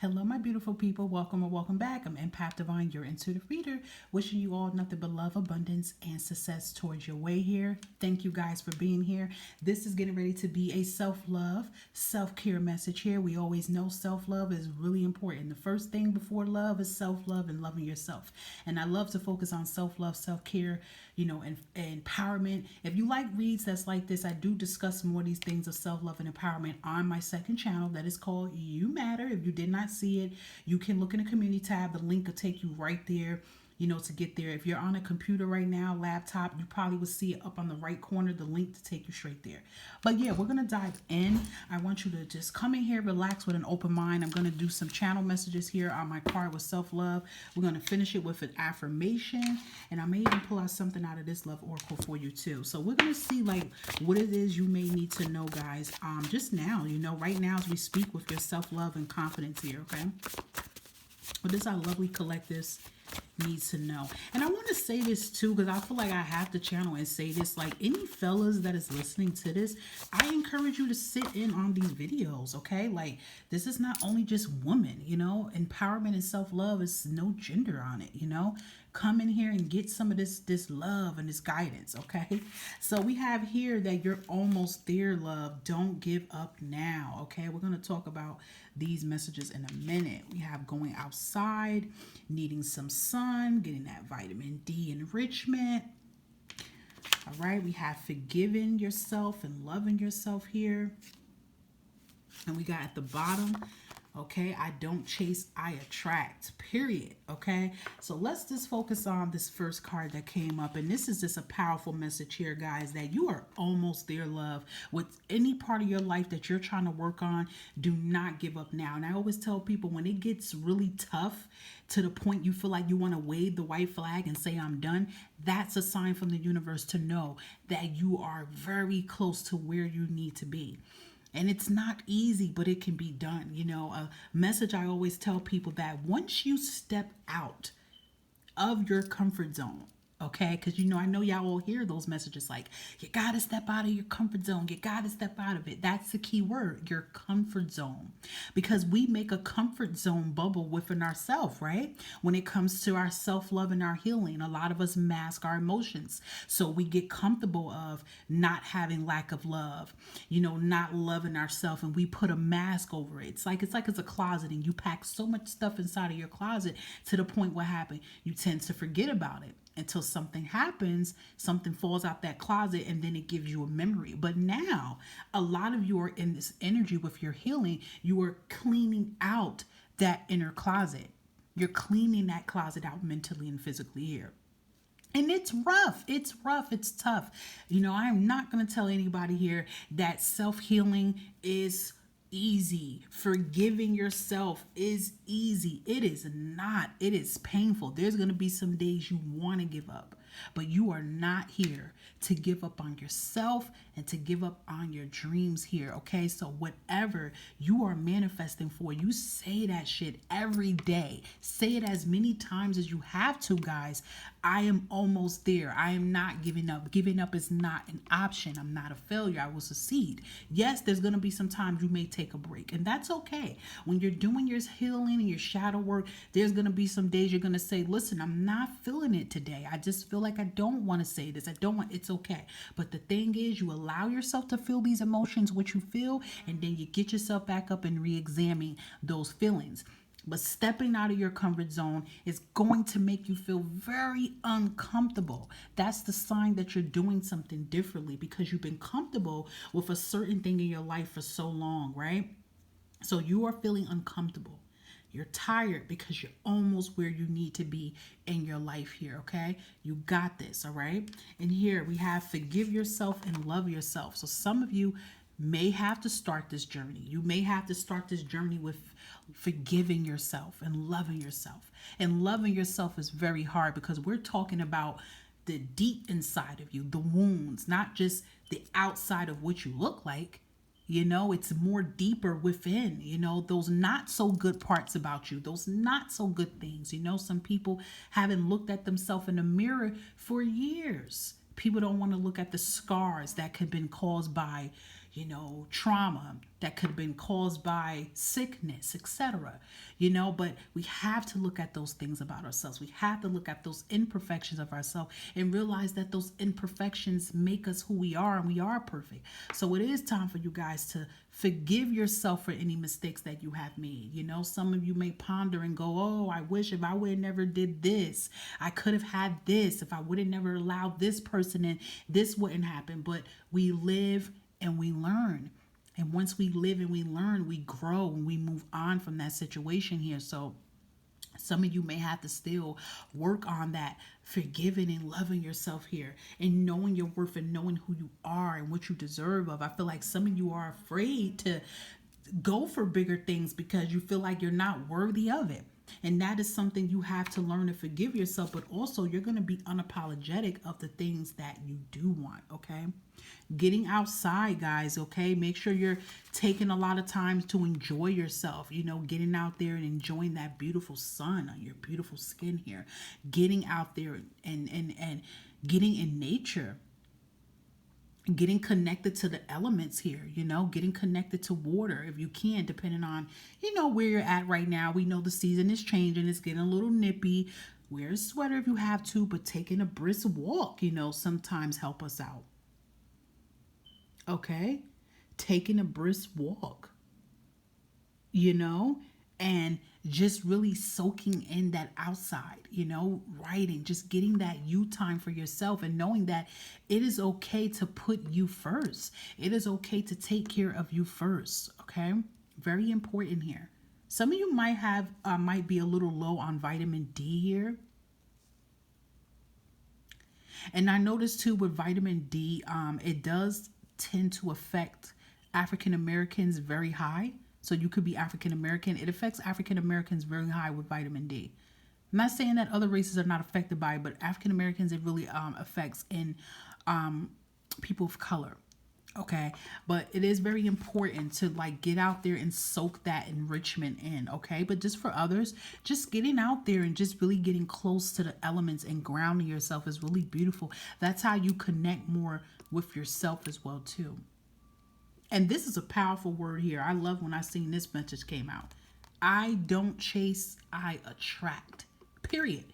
Hello, my beautiful people. Welcome or welcome back. I'm Empath Divine, your intuitive reader, wishing you all nothing but love, abundance, and success towards your way here. Thank you guys for being here. This is getting ready to be a self-love, self-care message here. We always know self-love is really important. The first thing before love is self-love and loving yourself. And I love to focus on self-love, self-care, and empowerment. If you like reads that's like this, I do discuss more of these things of self-love and empowerment on my second channel that is called You Matter. If you did not see it, you can look in the community tab. The link will take you right there, to get there. If you're on a computer right now, laptop, you probably will see it up on the right corner, the link to take you straight there. But yeah, we're going to dive in. I want you to just come in here, relax with an open mind. I'm going to do some channel messages here on my card with self-love. We're going to finish it with an affirmation, and I may even pull out something out of this love oracle for you too. So we're going to see like what it is you may need to know, guys, just now, right now as we speak, with your self-love and confidence here, okay? What does our lovely collectives needs to know? And I want to say this too, because I feel like I have to channel and say this, like any fellas that is listening to this, I encourage you to sit in on these videos, okay? Like this is not only just women, empowerment and self-love is no gender on it, come in here and get some of this love and this guidance, okay? So we have here that you're almost there, love. Don't give up now, okay? We're going to talk about these messages in a minute. We have going outside, needing some sun, getting that vitamin D enrichment. All right, we have forgiving yourself and loving yourself here. And we got at the bottom, okay, I don't chase, I attract, period, okay? So let's just focus on this first card that came up. And this is just a powerful message here, guys, that you are almost there, love. With any part of your life that you're trying to work on, do not give up now. And I always tell people when it gets really tough to the point you feel like you want to wave the white flag and say, I'm done, that's a sign from the universe to know that you are very close to where you need to be. And it's not easy, but it can be done. A message I always tell people that once you step out of your comfort zone, okay? Because, I know y'all will hear those messages like, you got to step out of your comfort zone. You got to step out of it. That's the key word, your comfort zone. Because we make a comfort zone bubble within ourselves, right? When it comes to our self-love and our healing, a lot of us mask our emotions. So we get comfortable of not having lack of love, not loving ourselves, and we put a mask over it. It's a closet, and you pack so much stuff inside of your closet to the point what happened? You tend to forget about it until something happens, something falls out that closet, and then it gives you a memory. But now, a lot of you are in this energy with your healing. You are cleaning out that inner closet. You're cleaning that closet out mentally and physically here. And it's rough. It's rough. It's tough. I'm not going to tell anybody here that self-healing is easy. Forgiving yourself is easy. It is not. It is painful. There's going to be some days you want to give up, but you are not here to give up on yourself and to give up on your dreams here, okay? So whatever you are manifesting for, you say that shit every day. Say it as many times as you have to, guys. I am almost there. I am not giving up. Giving up is not an option. I'm not a failure. I will succeed. Yes, there's going to be some times you may take a break, and that's okay. When you're doing your healing and your shadow work, there's going to be some days you're going to say, listen, I'm not feeling it today. I just feel like I don't want to say this. It's okay. But the thing is, you allow yourself to feel these emotions, what you feel, and then you get yourself back up and re-examine those feelings. But stepping out of your comfort zone is going to make you feel very uncomfortable. That's the sign that you're doing something differently, because you've been comfortable with a certain thing in your life for so long, right? So you are feeling uncomfortable. You're tired because you're almost where you need to be in your life here, okay? You got this, all right? And here we have forgive yourself and love yourself. So some of you may have to start this journey. You may have to start this journey with forgiving yourself and loving yourself. And loving yourself is very hard because we're talking about the deep inside of you, the wounds, not just the outside of what you look like. It's more deeper within, those not so good parts about you, those not so good things. Some people haven't looked at themselves in the mirror for years. People don't want to look at the scars that could have been caused by, trauma that could have been caused by sickness, etc. But we have to look at those things about ourselves. We have to look at those imperfections of ourselves and realize that those imperfections make us who we are, and we are perfect. So it is time for you guys to forgive yourself for any mistakes that you have made. Some of you may ponder and go, oh, I wish if I would have never did this, I could have had this, if I would have never allowed this person in, this wouldn't happen. But we live and we learn. And once we live and we learn, we grow and we move on from that situation here. So some of you may have to still work on that forgiving and loving yourself here and knowing your worth and knowing who you are and what you deserve of. I feel like some of you are afraid to go for bigger things because you feel like you're not worthy of it. And that is something you have to learn to forgive yourself, but also you're going to be unapologetic of the things that you do want, okay? Getting outside, guys, okay? Make sure you're taking a lot of time to enjoy yourself, getting out there and enjoying that beautiful sun on your beautiful skin here. Getting out there and getting in nature. Getting connected to the elements here, getting connected to water if you can, depending on, where you're at right now. We know the season is changing. It's getting a little nippy. Wear a sweater if you have to, but taking a brisk walk, sometimes help us out. Okay? Taking a brisk walk, and just really soaking in that outside, writing, just getting that you time for yourself and knowing that it is okay to put you first. It is okay to take care of you first. Okay. Very important here. Some of you might be a little low on vitamin D here. And I noticed too with vitamin D, it does tend to affect African Americans very high. So you could be African American. It affects African Americans very high with vitamin D. I'm not saying that other races are not affected by it, but African Americans, it really affects in people of color. Okay. But it is very important to get out there and soak that enrichment in. Okay. But just for others, just getting out there and just really getting close to the elements and grounding yourself is really beautiful. That's how you connect more with yourself as well too. And this is a powerful word here. I love when I seen this message came out. I don't chase, I attract. Period.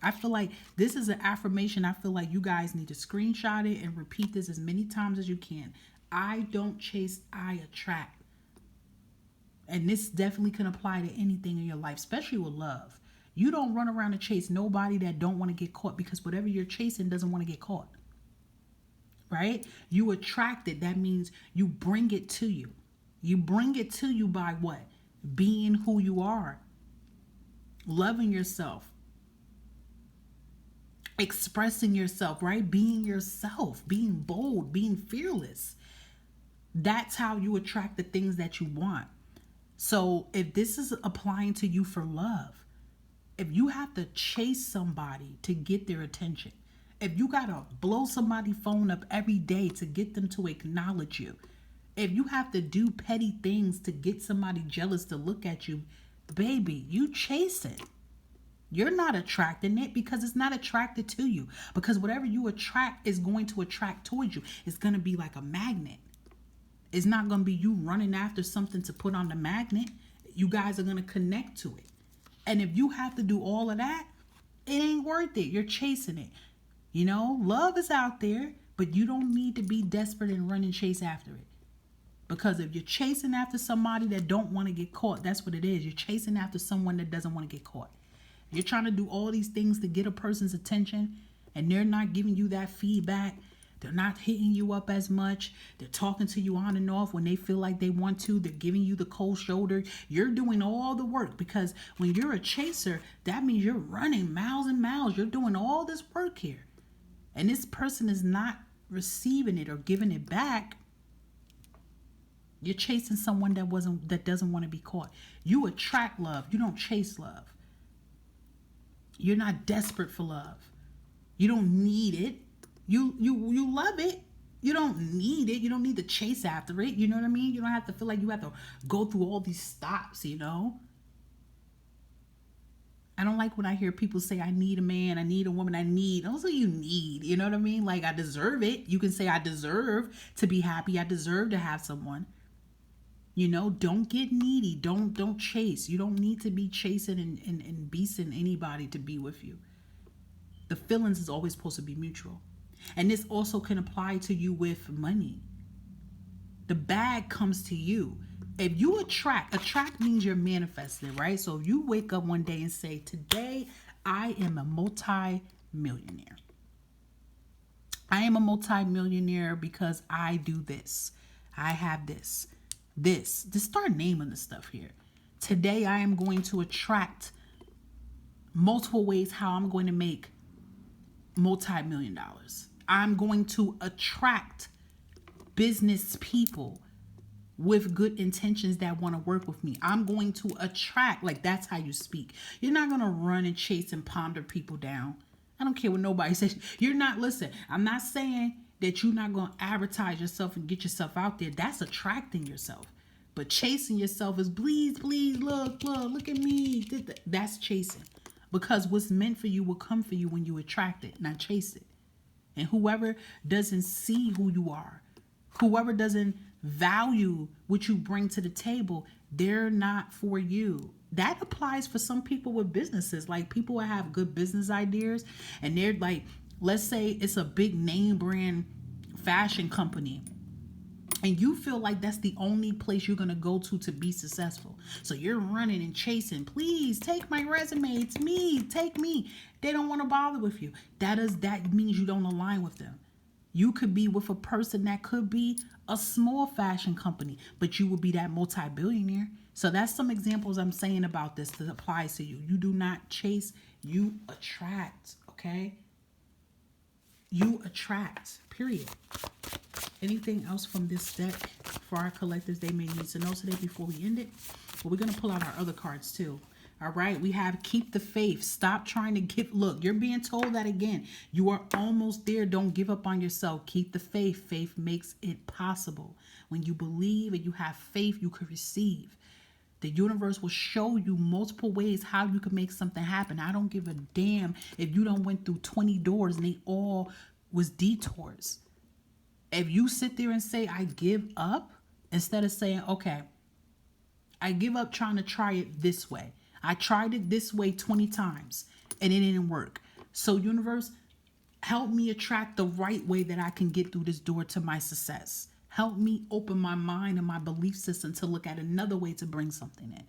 I feel like this is an affirmation. I feel like you guys need to screenshot it and repeat this as many times as you can. I don't chase, I attract. And this definitely can apply to anything in your life, especially with love. You don't run around and chase nobody that don't want to get caught, because whatever you're chasing doesn't want to get caught. Right? You attract it. That means you bring it to you. You bring it to you by what? Being who you are. Loving yourself. Expressing yourself, right? Being yourself. Being bold. Being fearless. That's how you attract the things that you want. So if this is applying to you for love, if you have to chase somebody to get their attention, if you got to blow somebody's phone up every day to get them to acknowledge you, if you have to do petty things to get somebody jealous to look at you, baby, you chase it. You're not attracting it because it's not attracted to you. Because whatever you attract is going to attract towards you. It's going to be like a magnet. It's not going to be you running after something to put on the magnet. You guys are going to connect to it. And if you have to do all of that, it ain't worth it. You're chasing it. Love is out there, but you don't need to be desperate and run and chase after it. Because if you're chasing after somebody that don't want to get caught, that's what it is. You're chasing after someone that doesn't want to get caught. You're trying to do all these things to get a person's attention, and they're not giving you that feedback. They're not hitting you up as much. They're talking to you on and off when they feel like they want to. They're giving you the cold shoulder. You're doing all the work, because when you're a chaser, that means you're running miles and miles. You're doing all this work here. And this person is not receiving it or giving it back. You're chasing someone that doesn't want to be caught. You attract love. You don't chase love. You're not desperate for love. You don't need it. You love it. You don't need it. You don't need to chase after it. You know what I mean? You don't have to feel like you have to go through all these stops, I don't like when I hear people say, I need a man, I need a woman, I need. Also, you need, you know what I mean? Like, I deserve it. You can say, I deserve to be happy. I deserve to have someone. You know, don't get needy. Don't chase. You don't need to be chasing and beasting anybody to be with you. The feelings is always supposed to be mutual. And this also can apply to you with money. The bag comes to you. If you attract means you're manifesting, right? So if you wake up one day and say, today I am a multi-millionaire. I am a multi-millionaire because I do this. I have this. Just start naming the stuff here. Today I am going to attract multiple ways how I'm going to make multi-million dollars. I'm going to attract business people with good intentions that want to work with me. I'm going to attract, like that's how you speak. You're not going to run and chase and ponder people down. I don't care what nobody says. You're not, listen, I'm not saying that you're not going to advertise yourself and get yourself out there. That's attracting yourself. But chasing yourself is please, look at me. That's chasing. Because what's meant for you will come for you when you attract it, not chase it. And whoever doesn't see who you are, whoever doesn't value what you bring to the table, they're not for you. That applies for some people with businesses, like people that have good business ideas and they're like, let's say it's a big name brand fashion company and you feel like that's the only place you're going to go to be successful. So you're running and chasing, please take my resume. It's me. Take me. They don't want to bother with you. That means you don't align with them. You could be with a person that could be a small fashion company, but you will be that multi-billionaire. So that's some examples I'm saying about this that applies to you. You do not chase, you attract, okay? You attract, period. Anything else from this deck for our collectors they may need to know today before we end it? Well, we're going to pull out our other cards too. All right, we have keep the faith. Stop trying to give. Look, you're being told that again. You are almost there. Don't give up on yourself. Keep the faith. Faith makes it possible. When you believe and you have faith, you can receive. The universe will show you multiple ways how you can make something happen. I don't give a damn if you don't went through 20 doors and they all was detours. If you sit there and say, I give up, instead of saying, okay, I give up trying to try it this way. I tried it this way 20 times and it didn't work. So universe, help me attract the right way that I can get through this door to my success. Help me open my mind and my belief system to look at another way to bring something in.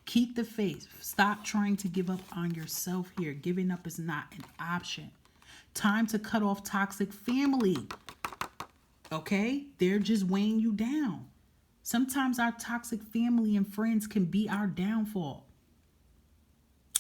Keep the faith. Stop trying to give up on yourself here. Giving up is not an option. Time to cut off toxic family. Okay? They're just weighing you down. Sometimes our toxic family and friends can be our downfall.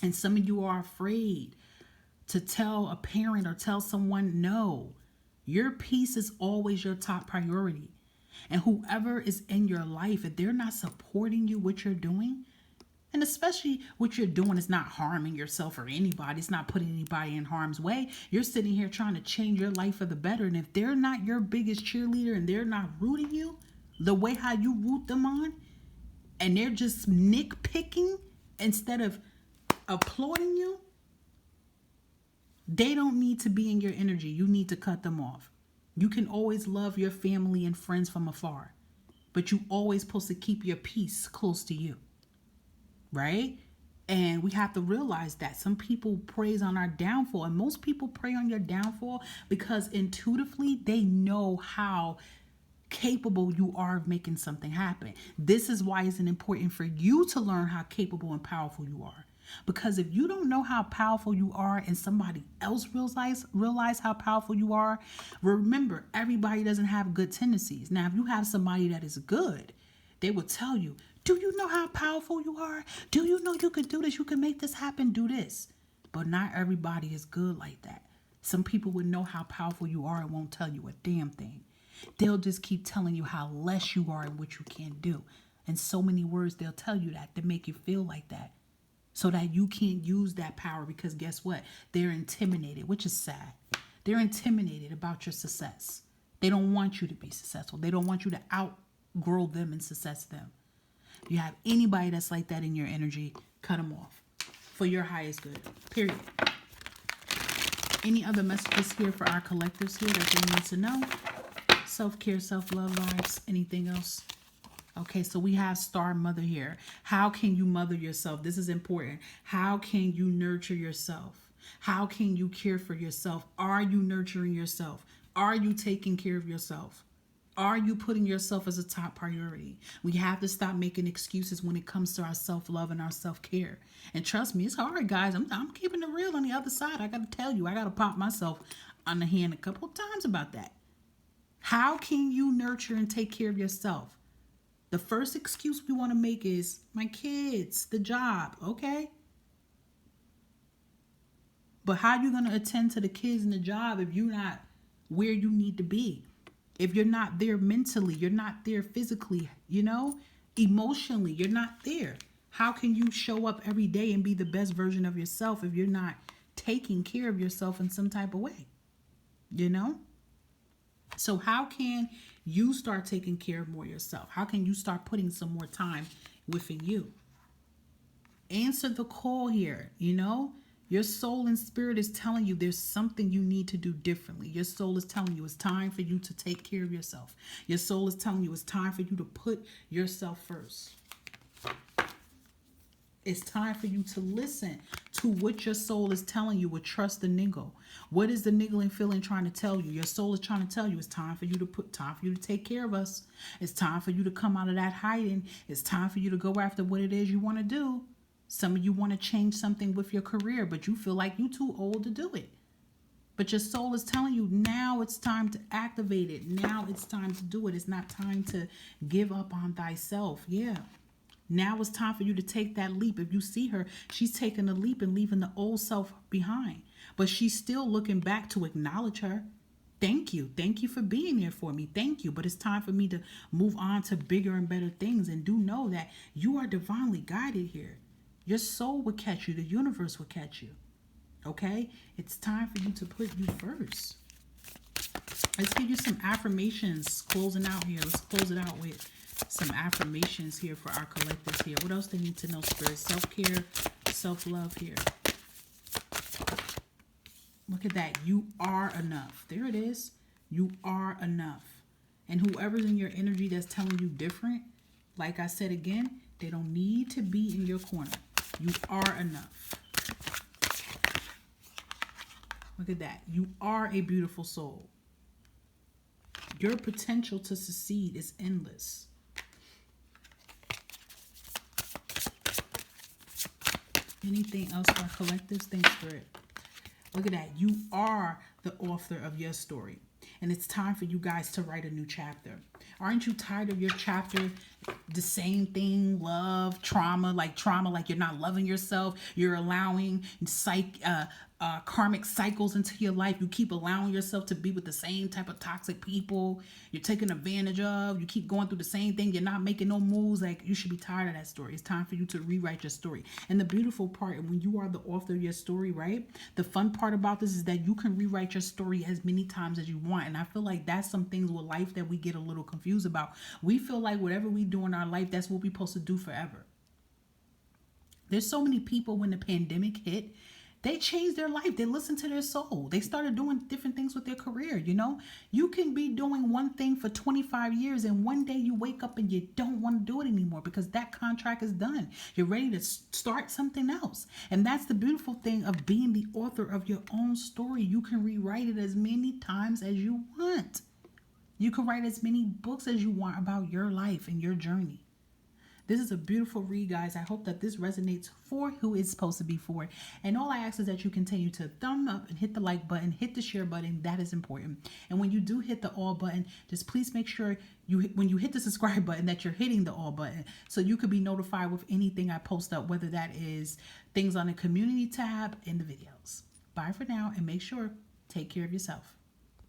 And some of you are afraid to tell a parent or tell someone, no, your peace is always your top priority. And whoever is in your life, if they're not supporting you, what you're doing, and especially what you're doing is not harming yourself or anybody, it's not putting anybody in harm's way. You're sitting here trying to change your life for the better. And if they're not your biggest cheerleader and they're not rooting you the way how you root them on, and they're just nitpicking instead of applauding you, they don't need to be in your energy. You need to cut them off. You can always love your family and friends from afar, but you always supposed to keep your peace close to you, right? And we have to realize that some people praise on our downfall, and most people prey on your downfall because intuitively they know how capable you are of making something happen. This is why it's important for you to learn how capable and powerful you are. Because if you don't know how powerful you are and somebody else realize how powerful you are, remember, everybody doesn't have good tendencies. Now, if you have somebody that is good, they will tell you, do you know how powerful you are? Do you know you can do this? You can make this happen. Do this. But not everybody is good like that. Some people would know how powerful you are and won't tell you a damn thing. They'll just keep telling you how less you are and what you can't do. And so many words they'll tell you that to make you feel like that. So that you can't use that power because guess what? They're intimidated, which is sad. They're intimidated about your success. They don't want you to be successful. They don't want you to outgrow them and success them. If you have anybody that's like that in your energy, cut them off. for your highest good. Period. Any other messages here for our collectives here that they need to know? Self-care, self-love vibes, anything else? Okay, so we have Star Mother here. How can you mother yourself? This is important. How can you nurture yourself? How can you care for yourself? Are you nurturing yourself? Are you taking care of yourself? Are you putting yourself as a top priority? We have to stop making excuses when it comes to our self-love and our self-care. And trust me, it's hard, guys. I'm keeping it real on the other side. I got to tell you, I got to pop myself on the hand a couple of times about that. How can you nurture and take care of yourself? The first excuse we want to make is my kids, the job, okay? But how are you going to attend to the kids and the job if you're not where you need to be? If you're not there mentally, you're not there physically, emotionally, you're not there. How can you show up every day and be the best version of yourself if you're not taking care of yourself in some type of way? So how can you start taking care of more yourself? How can you start putting some more time within you? Answer the call here, Your soul and spirit is telling you there's something you need to do differently. Your soul is telling you it's time for you to take care of yourself. Your soul is telling you it's time for you to put yourself first. It's time for you to listen to what your soul is telling you with trust the niggle. What is the niggling feeling trying to tell you? Your soul is trying to tell you it's time for you to take care of us. It's time for you to come out of that hiding. It's time for you to go after what it is you want to do. Some of you want to change something with your career, but you feel like you're too old to do it. But your soul is telling you now it's time to activate it. Now it's time to do it. It's not time to give up on thyself. Yeah. Now it's time for you to take that leap. If you see her, she's taking a leap and leaving the old self behind. But she's still looking back to acknowledge her. Thank you. Thank you for being there for me. Thank you. But it's time for me to move on to bigger and better things. And do know that you are divinely guided here. Your soul will catch you. The universe will catch you. Okay? It's time for you to put you first. Let's give you some affirmations closing out here. Let's close it out with some affirmations here for our collectives here. What else they need to know, Spirit? Self-care, self-love here. Look at that. You are enough. There it is. You are enough. And whoever's in your energy that's telling you different, like I said again, they don't need to be in your corner. You are enough. Look at that. You are a beautiful soul. Your potential to succeed is endless. Anything else for our collectives? Thanks for it. Look at that. You are the author of your story. And it's time for you guys to write a new chapter. Aren't you tired of your chapter? The same thing, love, trauma, like you're not loving yourself. You're allowing karmic cycles into your life. You keep allowing yourself to be with the same type of toxic people you're taking advantage of. You keep going through the same thing. You're not making no moves. Like, you should be tired of that story. It's time for you to rewrite your story. And the beautiful part, when you are the author of your story, right? The fun part about this is that you can rewrite your story as many times as you want. And I feel like that's some things with life that we get a little confused about. We feel like whatever we do in our life, that's what we're supposed to do forever. There's so many people when the pandemic hit, they changed their life. They listened to their soul. They started doing different things with their career, You can be doing one thing for 25 years and one day you wake up and you don't want to do it anymore because that contract is done. You're ready to start something else. And that's the beautiful thing of being the author of your own story. You can rewrite it as many times as you want. You can write as many books as you want about your life and your journey. This is a beautiful read, guys. I hope that this resonates for who it's supposed to be for. And all I ask is that you continue to thumb up and hit the like button, hit the share button. That is important. And when you do hit the all button, just please make sure when you hit the subscribe button that you're hitting the all button so you could be notified with anything I post up, whether that is things on the community tab in the videos. Bye for now, and make sure, take care of yourself.